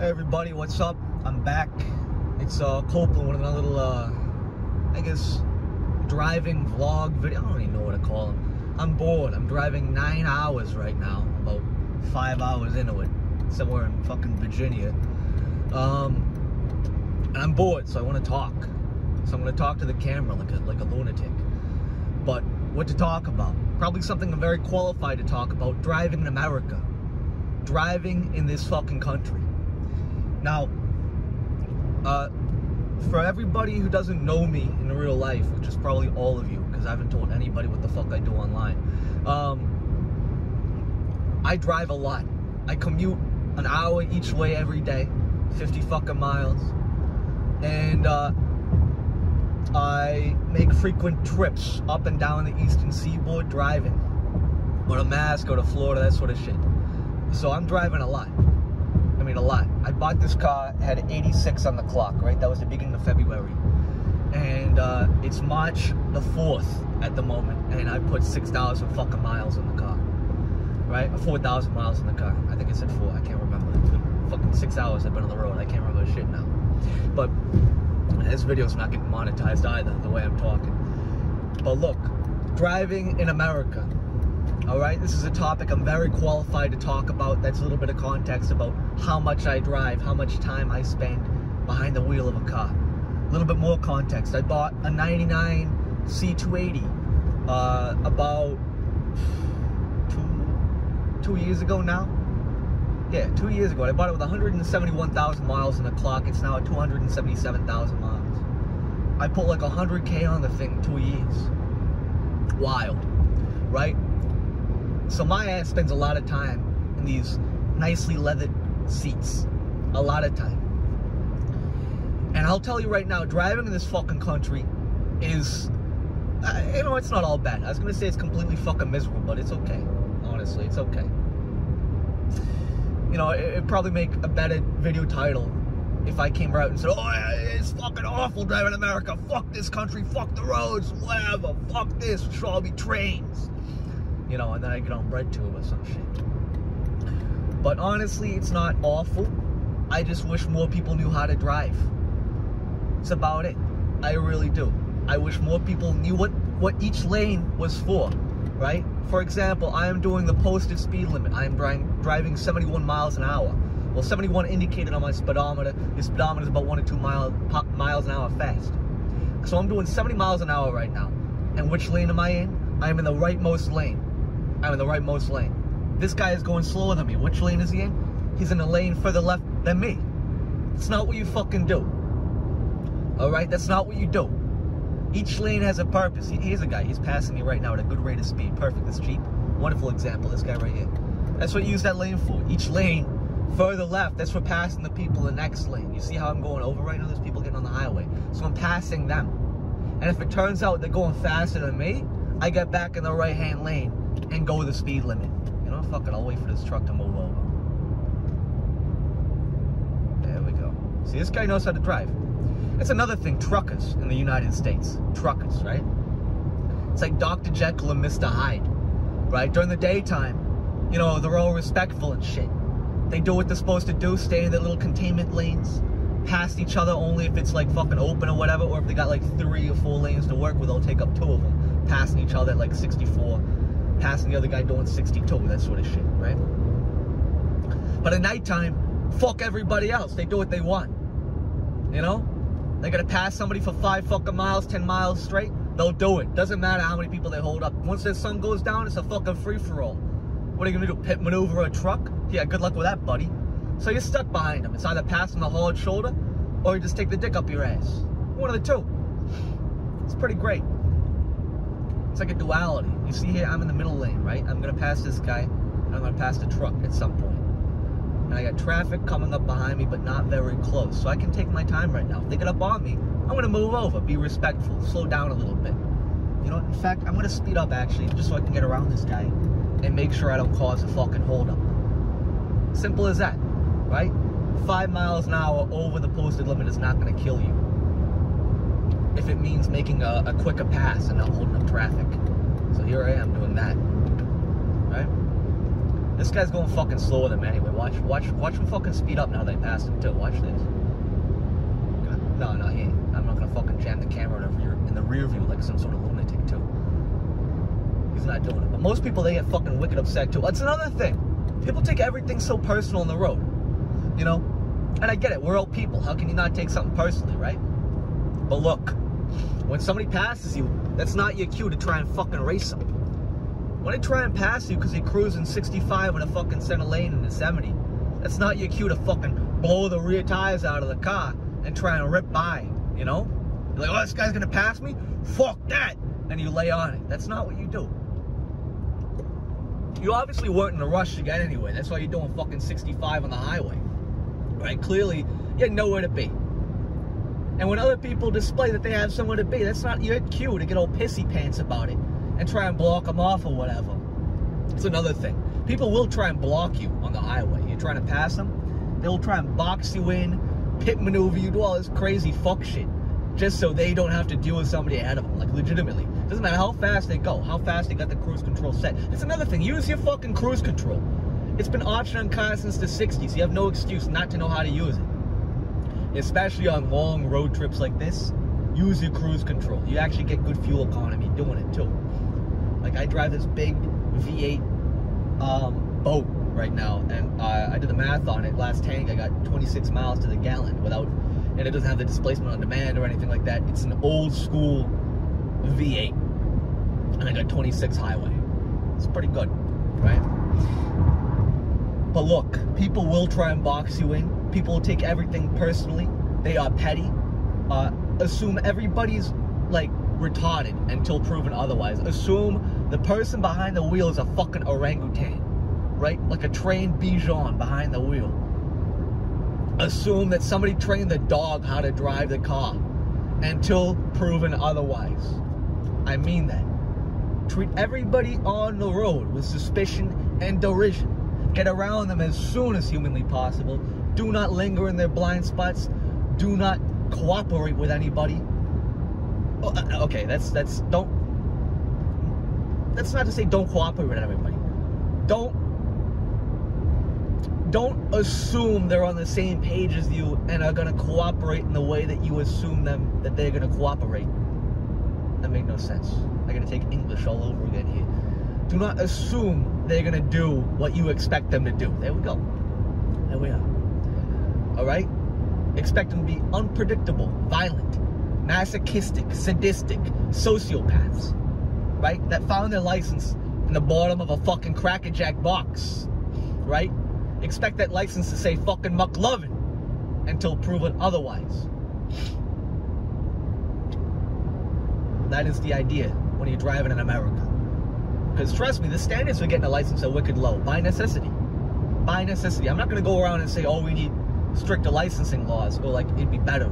Hey everybody, what's up? I'm back. It's Copeland with another little, I guess, driving vlog video. I don't even know what to call them. I'm bored. I'm driving 9 hours right now, about 5 hours into it, somewhere in fucking Virginia. And I'm bored, so I want to talk. So I'm going to talk to the camera like a lunatic. But what to talk about? Probably something I'm very qualified to talk about: driving in America. Driving in this fucking country. Now, for everybody who doesn't know me in real life, which is probably all of you, because I haven't told anybody what the fuck I do online, I drive a lot. I commute an hour each way every day, 50 fucking miles, and I make frequent trips up and down the eastern seaboard driving. Go to Mass, go to Florida, that sort of shit. So I'm driving a lot. I mean, a lot. I bought this car, had 86 on the clock, right? That was the beginning of February. And it's March the 4th at the moment, and I put 6,000 fucking miles in the car, right? 4,000 miles in the car. I think I said 4, I can't remember. It's been fucking 6 hours I've been on the road. I can't remember the shit now. But this video's not getting monetized either, the way I'm talking. But look, driving in America. Alright, this is a topic I'm very qualified to talk about. That's a little bit of context about how much I drive, how much time I spend behind the wheel of a car. A little bit more context. I bought a 99 C280 about two years ago now. Yeah, 2 years ago. I bought it with 171,000 miles on the clock. It's now at 277,000 miles. I put like 100K on the thing in 2 years. Wild, right? So my ass spends a lot of time in these nicely leathered seats. A lot of time. And I'll tell you right now, driving in this fucking country is, you know, it's not all bad. I was going to say it's completely fucking miserable, but it's okay. Honestly, it's okay. You know, it'd probably make a better video title if I came out and said, oh, it's fucking awful driving in America. Fuck this country. Fuck the roads. Whatever. Fuck this. It should all be trains. You know, and then I get on BreadTube or some shit. But honestly, it's not awful. I just wish more people knew how to drive. It's about it. I really do. I wish more people knew what each lane was for, right? For example, I am doing the posted speed limit. I am driving 71 miles an hour. Well, 71 indicated on my speedometer. The speedometer is about 1 or 2 miles an hour fast. So I'm doing 70 miles an hour right now. And which lane am I in? I am in the rightmost lane. I'm in the rightmost lane. This guy is going slower than me. Which lane is he in? He's in the lane further left than me. That's not what you fucking do. Alright? That's not what you do. Each lane has a purpose. Here's a guy. He's passing me right now at a good rate of speed. Perfect. That's cheap. Wonderful example. This guy right here. That's what you use that lane for. Each lane further left, that's for passing the people in the next lane. You see how I'm going over right now? There's people getting on the highway. So I'm passing them. And if it turns out they're going faster than me, I get back in the right-hand lane and go the speed limit. You know, fuck it, I'll wait for this truck to move over. There we go. See, this guy knows how to drive. That's another thing, truckers in the United States. Truckers, right? It's like Dr. Jekyll and Mr. Hyde, right? During the daytime, you know, they're all respectful and shit. They do what they're supposed to do, stay in their little containment lanes, past each other only if it's like fucking open or whatever, or if they got like 3 or 4 lanes to work with, they'll take up 2 of them, passing each other at like 64. Passing the other guy doing 62, that sort of shit, right? But at nighttime, fuck everybody else. They do what they want. You know? They're gonna pass somebody for 5 fucking miles, 10 miles straight. They'll do it. Doesn't matter how many people they hold up. Once the sun goes down, it's a fucking free-for-all. What are you gonna do? Pit maneuver a truck? Yeah, good luck with that, buddy. So you're stuck behind them. It's either passing the hard shoulder, or you just take the dick up your ass. One of the two. It's pretty great. It's like a duality. You see here, I'm in the middle lane, right? I'm going to pass this guy, and I'm going to pass the truck at some point. And I got traffic coming up behind me, but not very close. So I can take my time right now. If they get up on me, I'm going to move over, be respectful, slow down a little bit. You know, in fact, I'm going to speed up, actually, just so I can get around this guy and make sure I don't cause a fucking holdup. Simple as that, right? 5 miles an hour over the posted limit is not going to kill you. If it means making a quicker pass and not holding up traffic. So here I am doing that, right? This guy's going fucking slower than me anyway. Watch him fucking speed up now that I passed him too. Watch this. No, he ain't. I'm not gonna fucking jam the camera in the rear view like some sort of lunatic too. He's not doing it. But most people, they get fucking wicked upset too. That's another thing. People take everything so personal on the road. You know? And I get it. We're all people. How can you not take something personally, right? But look, when somebody passes you, that's not your cue to try and fucking race them. When they try and pass you because you're cruising 65 in a fucking center lane in the 70, that's not your cue to fucking blow the rear tires out of the car and try and rip by, you know? You're like, oh, this guy's gonna pass me? Fuck that! And you lay on it. That's not what you do. You obviously weren't in a rush to get anywhere. That's why you're doing fucking 65 on the highway. Right? Clearly, you had nowhere to be. And when other people display that they have somewhere to be, that's not your cue to get all pissy pants about it and try and block them off or whatever. It's another thing. People will try and block you on the highway. You're trying to pass them, they'll try and box you in, pit maneuver you, do all this crazy fuck shit just so they don't have to deal with somebody ahead of them. Like, legitimately. Doesn't matter how fast they go, how fast they got the cruise control set. It's another thing. Use your fucking cruise control. It's been option on cars since the 60s. You have no excuse not to know how to use it. Especially on long road trips like this, use your cruise control. You actually get good fuel economy doing it too. Like, I drive this big V8 boat right now, and I did the math on it. Last tank, I got 26 miles to the gallon and it doesn't have the displacement on demand or anything like that. It's an old school V8, and I got 26 highway. It's pretty good, right? But look, people will try and box you in. People will take everything personally. They are petty. Assume everybody's like retarded until proven otherwise. Assume the person behind the wheel is a fucking orangutan, right? Like a trained Bichon behind the wheel. Assume that somebody trained the dog how to drive the car until proven otherwise. I mean that. Treat everybody on the road with suspicion and derision. Get around them as soon as humanly possible. Do not linger in their blind spots. Do not cooperate with anybody. Okay, that's not to say don't cooperate with everybody. Don't assume they're on the same page as you and are gonna cooperate in the way that you assume that they're gonna cooperate. That made no sense. I gotta take English all over again here. Do not assume they're gonna do what you expect them to do. There we go. There we are. All right? Expect them to be unpredictable, violent, masochistic, sadistic, sociopaths, right? That found their license in the bottom of a fucking crackerjack box, right? Expect that license to say fucking McLovin until proven otherwise. That is the idea when you're driving in America. Because trust me, the standards for getting a license are wicked low, by necessity. By necessity. I'm not going to go around and say, oh, we need stricter licensing laws, or like, it'd be better.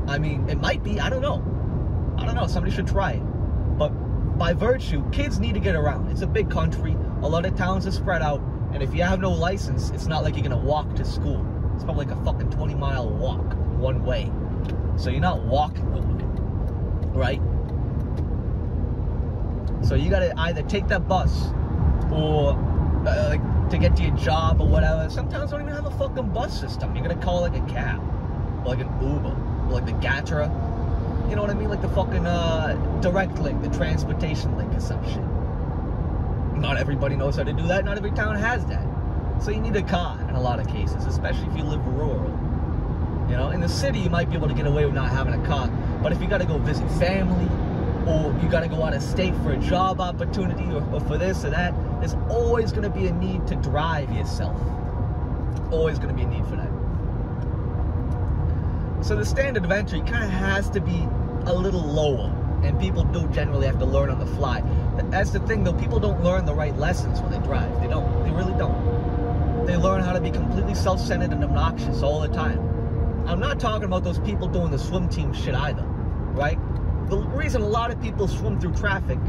I mean, it might be, I don't know. Somebody should try it. But by virtue, kids need to get around. It's a big country. A lot of towns are spread out. And if you have no license, it's not like you're going to walk to school. It's probably like a fucking 20-mile walk one way. So you're not walking, right? So you gotta either take that bus or to get to your job or whatever. Some towns don't even have a fucking bus system. You're gonna call like a cab or like an Uber or like the Gatra. You know what I mean? Like the fucking direct link, the transportation link or some shit. Not everybody knows how to do that. Not every town has that. So you need a car in a lot of cases, especially if you live rural. You know, in the city you might be able to get away with not having a car. But if you gotta go visit family, or you gotta go out of state for a job opportunity, or for this or that, there's always gonna be a need to drive yourself. Always gonna be a need for that. So the standard of entry kind of has to be a little lower, and people do generally have to learn on the fly. That's the thing though, people don't learn the right lessons when they drive. They don't, they really don't. They learn how to be completely self-centered and obnoxious all the time. I'm not talking about those people doing the swim team shit either, right? The reason a lot of people swim through traffic,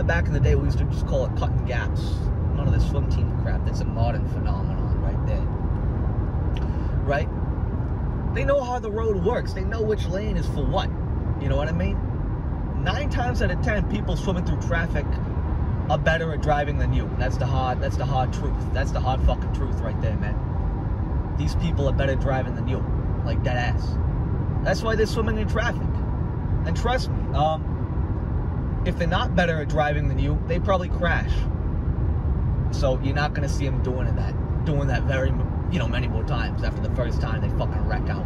back in the day we used to just call it cutting gaps. None of this swim team crap, that's a modern phenomenon right there. Right? They know how the road works. They know which lane is for what. You know what I mean? 9 times out of 10, people swimming through traffic are better at driving than you. That's the hard truth. That's the hard fucking truth right there, man. These people are better driving than you. Like, dead ass. That's why they're swimming in traffic. And trust me, if they're not better at driving than you, they probably crash. So you're not gonna see them doing that very, many more times after the first time they fucking wreck out,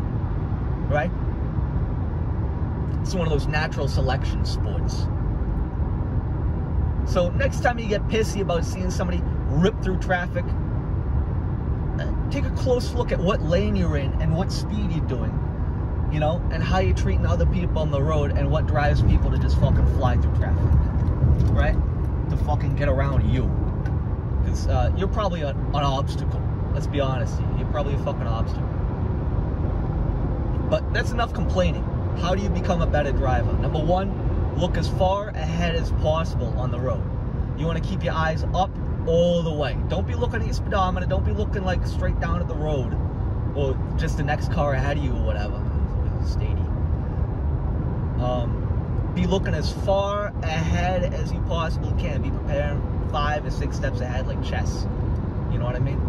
right? It's one of those natural selection sports. So next time you get pissy about seeing somebody rip through traffic, take a close look at what lane you're in and what speed you're doing, and how you're treating other people on the road and what drives people to just fucking fly through traffic, right? To fucking get around you. Because you're probably an obstacle. Let's be honest here. You're probably a fucking obstacle. But that's enough complaining. How do you become a better driver? Number one, look as far ahead as possible on the road. You want to keep your eyes up all the way. Don't be looking at your speedometer. Don't be looking like straight down at the road or just the next car ahead of you or whatever. Steady. Be looking as far ahead as you possibly can. Be preparing 5 or 6 steps ahead, like chess. You know what I mean?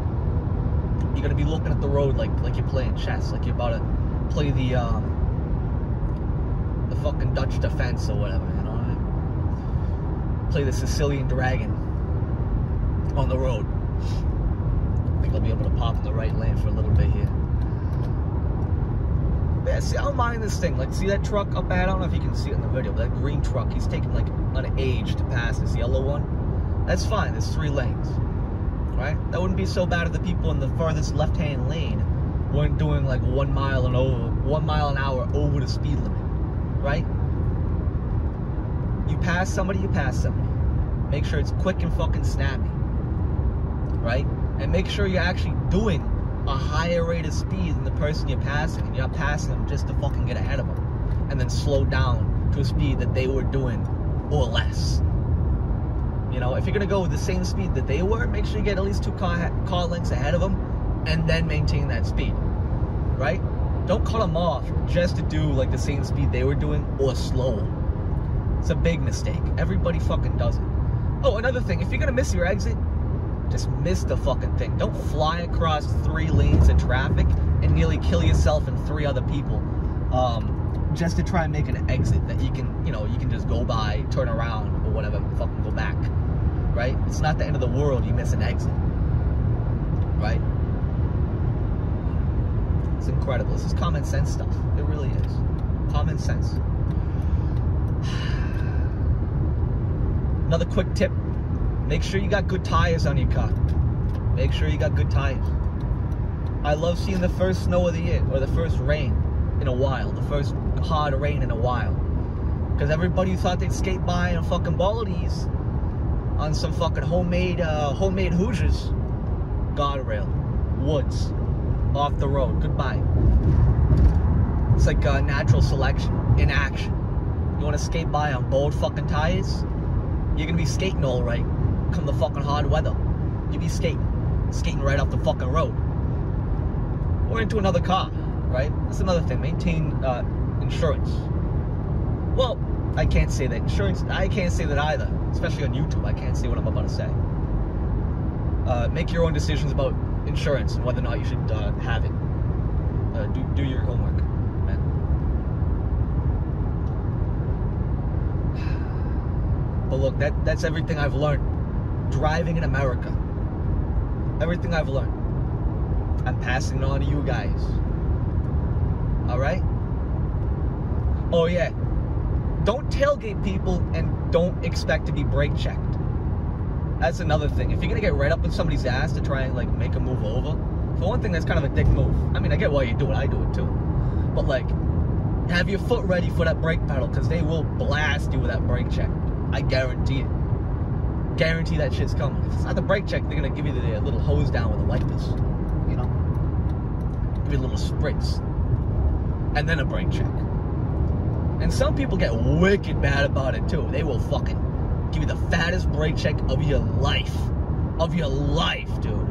You're gonna be looking at the road like you're playing chess, like you're about to play the fucking Dutch defense or whatever. You know what I mean? Play the Sicilian dragon on the road. I think I'll be able to pop in the right lane for a little bit here. Yeah, see, I don't mind this thing. Like, see that truck up ahead? I don't know if you can see it in the video, but that green truck, he's taking like an age to pass this yellow one. That's fine. There's 3 lanes, right? That wouldn't be so bad if the people in the furthest left-hand lane weren't doing like 1 mile an hour over the speed limit, right? You pass somebody, you pass somebody. Make sure it's quick and fucking snappy, right? And make sure you're actually doing a higher rate of speed than the person you're passing, and you're not passing them just to fucking get ahead of them, and then slow down to a speed that they were doing or less. If you're gonna go with the same speed that they were, make sure you get at least 2 car lengths ahead of them, and then maintain that speed, right? Don't cut them off just to do like the same speed they were doing or slower. It's a big mistake. Everybody fucking does it. Oh, another thing, if you're gonna miss your exit, just miss the fucking thing. Don't fly across 3 lanes of traffic and nearly kill yourself and 3 other people just to try and make an exit that you can just go by, turn around or whatever, and fucking go back, right? It's not the end of the world you miss an exit, right? It's incredible. This is common sense stuff. It really is. Common sense. Another quick tip. Make sure you got good tires on your car. Make sure you got good tires. I love seeing the first snow of the year, or the first rain in a while, the first hard rain in a while. Because everybody thought they'd skate by on fucking baldies on some fucking homemade Hoosiers. Guardrail. Woods. Off the road. Goodbye. It's like natural selection in action. You want to skate by on bold fucking tires? You're going to be skating all right. Come the fucking hard weather, you be skating right off the fucking road or into another car, right? That's another thing. Maintain insurance. Well, I can't say that insurance. I can't say that either, especially on YouTube. I can't say what I'm about to say. Make your own decisions about insurance and whether or not you should have it. Do your homework, man. But look, that's everything I've learned. Driving in America. Everything I've learned, I'm passing it on to you guys. Alright? Oh yeah. Don't tailgate people and don't expect to be brake checked. That's another thing. If you're gonna get right up in somebody's ass to try and like make a move over, for one thing, that's kind of a dick move. I mean, I get why you do it. I do it too. But like, have your foot ready for that brake pedal, because they will blast you with that brake check. I guarantee it. Guarantee that shit's coming. If it's not the brake check, they're gonna give you the little hose down with the wipers, give you a little spritz, and then a brake check. And some people get wicked bad about it too. They will fucking give you the fattest brake check of your life, dude.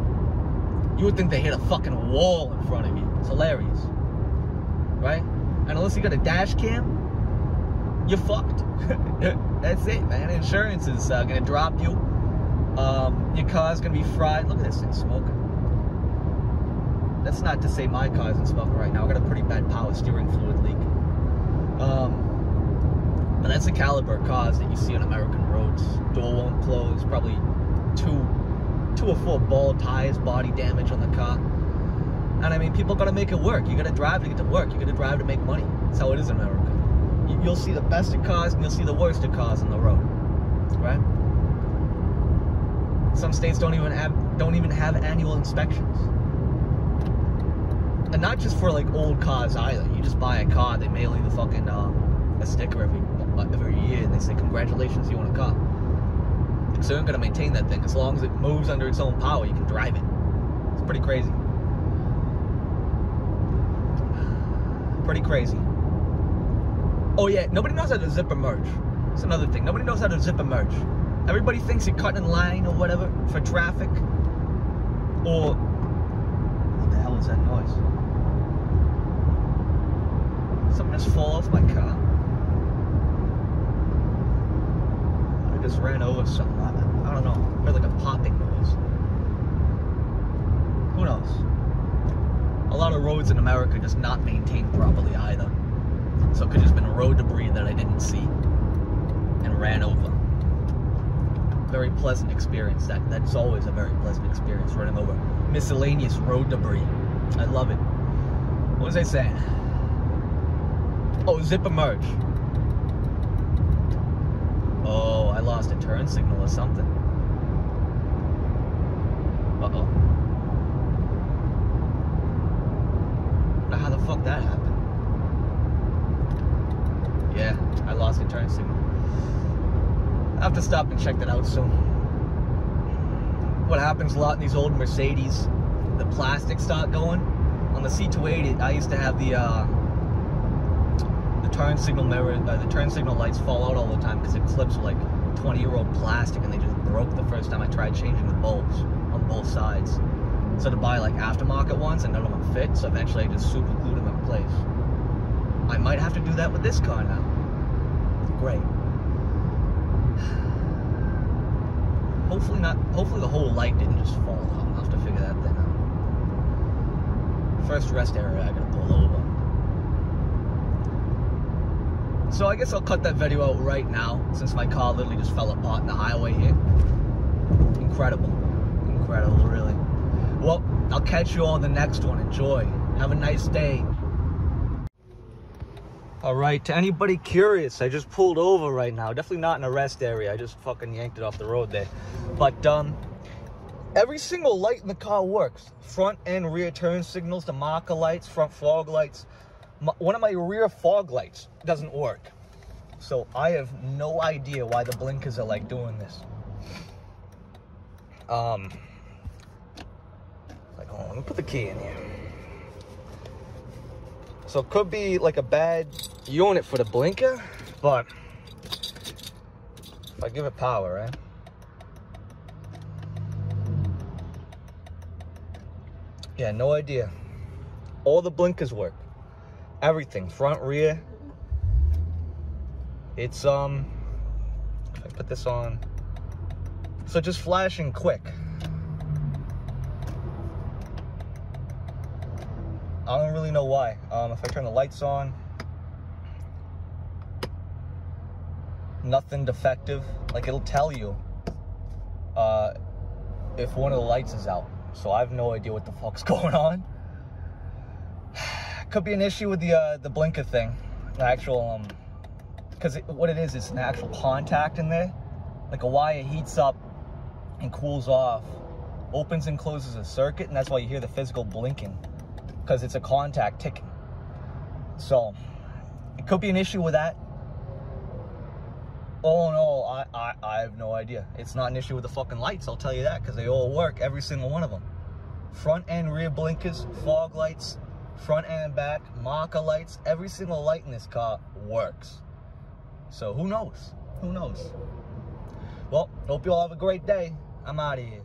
You would think they hit a fucking wall in front of you. It's hilarious, right? And unless you got a dash cam, you're fucked. That's it, man. Insurance is gonna drop you Your car's gonna be fried. Look at this thing smoking. That's not to say my car isn't smoking right now. I got a pretty bad power steering fluid leak. But that's the caliber of cars that you see on American roads. Door won't close, probably two or four bald tires, body damage on the car. And I mean, people gotta make it work. You gotta drive to get to work. You gotta drive to make money. That's how it is in America. You'll see the best of cars and you'll see the worst of cars on the road, right? Some states don't even have annual inspections. And not just for like old cars either. You just buy a car, they mail you the fucking a sticker every year, and they say congratulations, you own a car. So you're gonna maintain that thing. As long as it moves under its own power, you can drive it. It's pretty crazy. Pretty crazy. Oh yeah, nobody knows how to zip a merge. It's another thing. Nobody knows how to zip a merge. Everybody thinks you're cutting in line or whatever for traffic. Or what the hell is that noise? Something just fall off my car. I just ran over something. I don't know. I heard like a popping noise. Who knows? A lot of roads in America just not maintained properly either. So it could have just been road debris that I didn't see and ran over. Very pleasant experience. That's always a very pleasant experience, running over miscellaneous road debris. I love it. What was I saying? Oh, zip a merge. Oh, I lost a turn signal or something. Uh-oh. Now how the fuck that happened? Yeah, I lost a turn signal. I have to stop and check that out soon. What happens a lot in these old Mercedes, the plastics start going. On the C280, I used to have the turn signal mirror, the turn signal lights fall out all the time because it clips with like 20-year-old plastic, and they just broke the first time I tried changing the bulbs on both sides. So to buy like aftermarket ones, and none of them fit, so eventually I just super glued them in place. I might have to do that with this car now. Great. Hopefully not. Hopefully the whole light didn't just fall out. I'll have to figure that thing out. First rest area I gotta pull over. So I guess I'll cut that video out right now, since my car literally just fell apart in the highway here. Incredible. Incredible, really. Well, I'll catch you all in the next one. Enjoy. Have a nice day. Alright, to anybody curious, I just pulled over right now. Definitely not in a rest area. I just fucking yanked it off the road there. But, every single light in the car works. Front and rear turn signals, the marker lights, front fog lights. One of my rear fog lights doesn't work. So I have no idea why the blinkers are like doing this. Like, hold on, let me put the key in here. So it could be like a bad unit for the blinker, but if I give it power, right? Yeah, no idea. All the blinkers work. Everything, front, rear. It's, if I put this on. So just flashing quick. I don't really know why. If I turn the lights on, nothing defective. Like, it'll tell you if one of the lights is out. So I have no idea what the fuck's going on. Could be an issue with the blinker thing. The actual, because what it is an actual contact in there. Like a wire heats up and cools off, opens and closes a circuit, and that's why you hear the physical blinking. Because it's a contact ticking. So it could be an issue with that. All in all, I have no idea. It's not an issue with the fucking lights, I'll tell you that, because they all work, every single one of them. Front and rear blinkers, fog lights, front and back, marker lights, every single light in this car works. So who knows? Who knows? Well, hope you all have a great day. I'm out of here.